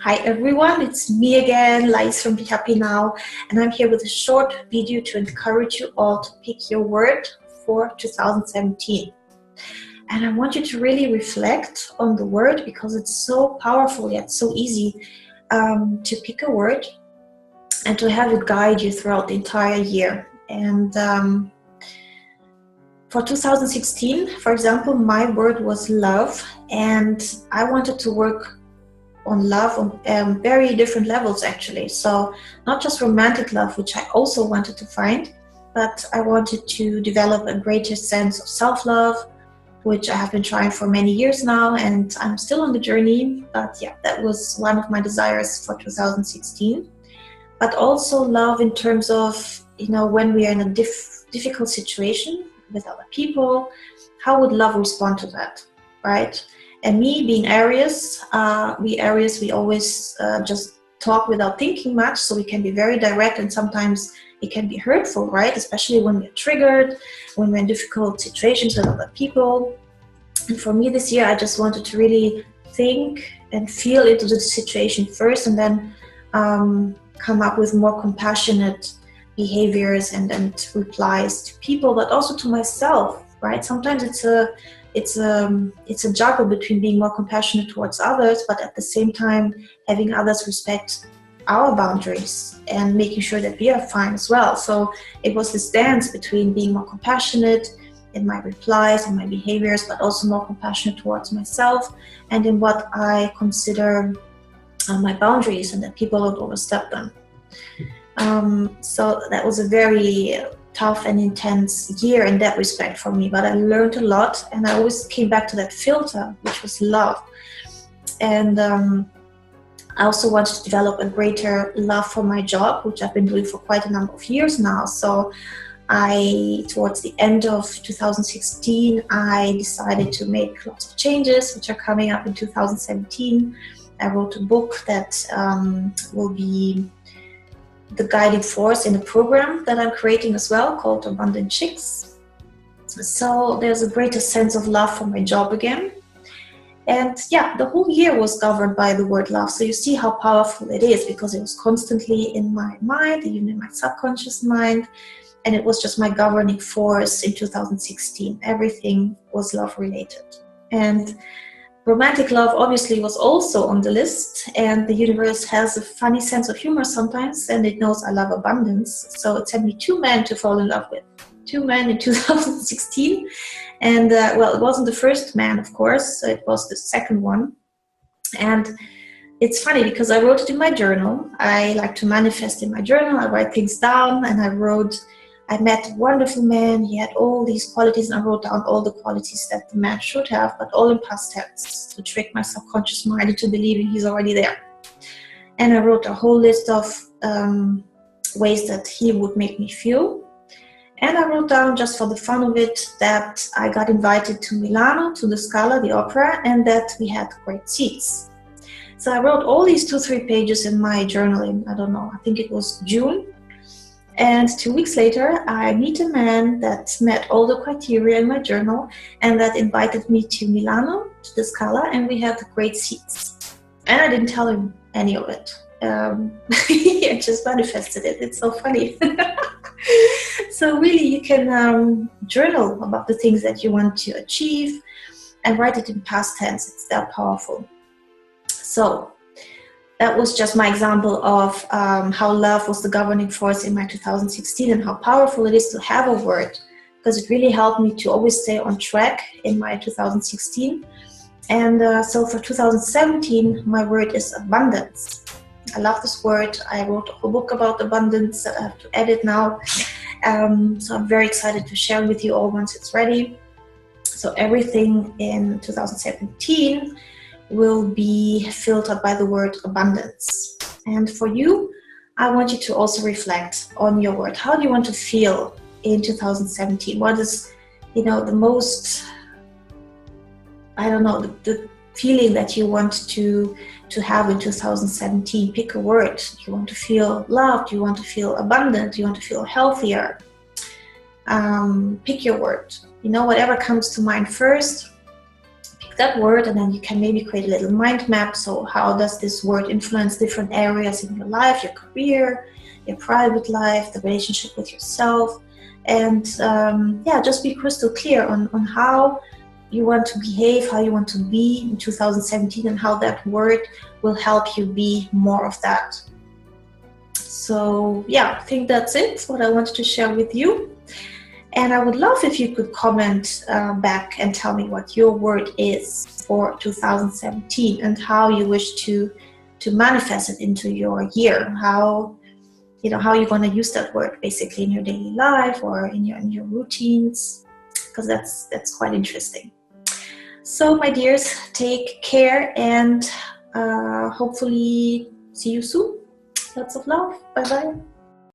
Hi everyone, it's me again, Lais from Be Happy Now, and I'm here with a short video to encourage you all to pick your word for 2017. And I want you to really reflect on the word because it's so powerful yet so easy to pick a word and to have it guide you throughout the entire year. And for 2016, for example, my word was love, and I wanted to work on love on very different levels actually. So not just romantic love, which I also wanted to find, but I wanted to develop a greater sense of self-love, which I have been trying for many years now, and I'm still on the journey. But yeah, that was one of my desires for 2016. But also love in terms of, when we are in a difficult situation with other people, how would love respond to that, right? And me being Aries, we always just talk without thinking much, so we can be very direct, and sometimes it can be hurtful, right? Especially when we're triggered, when we're in difficult situations with other people. And for me this year, I just wanted to really think and feel into the situation first, and then come up with more compassionate behaviors and replies to people, but also to myself, right? Sometimes it's a juggle between being more compassionate towards others, but at the same time having others respect our boundaries and making sure that we are fine as well. So it was this dance between being more compassionate in my replies and my behaviors, but also more compassionate towards myself and in what I consider my boundaries, and that people don't overstep them. So that was a very tough and intense year in that respect for me, but I learned a lot, and I always came back to that filter, which was love. And I also wanted to develop a greater love for my job, which I've been doing for quite a number of years now. So towards the end of 2016, I decided to make lots of changes, which are coming up in 2017. I wrote a book that will be the guiding force in a program that I'm creating as well, called Abundant Chicks. So there's a greater sense of love for my job again. And yeah, the whole year was governed by the word love. So you see how powerful it is, because it was constantly in my mind, even in my subconscious mind. And it was just my governing force in 2016. Everything was love related. And romantic love obviously was also on the list, and the universe has a funny sense of humor sometimes, and it knows I love abundance. So it sent me 2 men to fall in love with. 2 men in 2016. And well, it wasn't the first man, of course, it was the second one. And it's funny because I wrote it in my journal. I like to manifest in my journal. I write things down, and I met a wonderful man. He had all these qualities, and I wrote down all the qualities that the man should have, but all in past tense, to trick my subconscious mind into believing he's already there. And I wrote a whole list of ways that he would make me feel. And I wrote down, just for the fun of it, that I got invited to Milano, to the Scala, the opera, and that we had great seats. So I wrote all these 2-3 pages in my journal in, I think it was June. And 2 weeks later, I meet a man that met all the criteria in my journal, and that invited me to Milano, to the Scala, and we had great seats. And I didn't tell him any of it. I just manifested it. It's so funny. So really, you can journal about the things that you want to achieve and write it in past tense. It's that powerful. So that was just my example of how love was the governing force in my 2016, and how powerful it is to have a word, because it really helped me to always stay on track in my 2016. And so for 2017, my word is abundance. I love this word. I wrote a whole book about abundance that I have to edit now. So I'm very excited to share with you all once it's ready. So everything in 2017 will be filtered by the word abundance. And for you, I want you to also reflect on your word. How do you want to feel in 2017? What is, the most, the feeling that you want to have in 2017? Pick a word. Do you want to feel loved? Do you want to feel abundant? Do you want to feel healthier? Pick your word. Whatever comes to mind first. Pick that word, and then you can maybe create a little mind map. So how does this word influence different areas in your life, your career, your private life, the relationship with yourself? And just be crystal clear on how you want to behave, how you want to be in 2017, and how that word will help you be more of that. So I think that's it, what I wanted to share with you. And I would love if you could comment back and tell me what your word is for 2017 and how you wish to manifest it into your year. How you're going to use that word basically in your daily life or in your routines, because that's quite interesting. So my dears, take care, and hopefully see you soon. Lots of love. Bye bye.